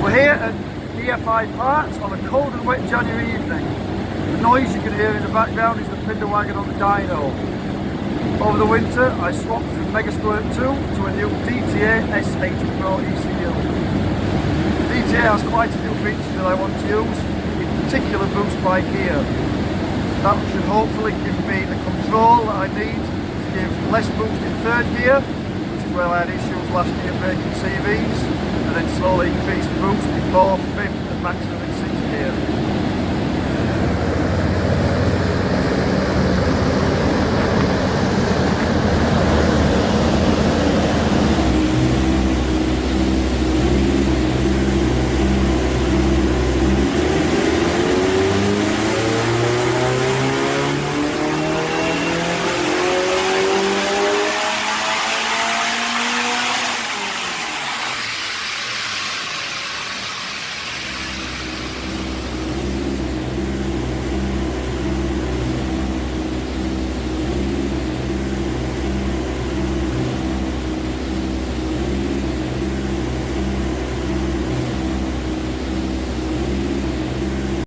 We're here at EFI-Parts on a cold and wet January evening. The noise you can hear in the background is the Pinderwagen on the dyno. Over the winter I swapped from Megasquirt 2 to a new DTA S80Pro ECU. DTA has quite a few features that I want to use, in particular boost by gear. That should hopefully give me the control that I need to give less boost in third gear, which is where I had issues last year breaking CVs, and then slowly increase the boost in fourth, fifth and maximum in sixth gear.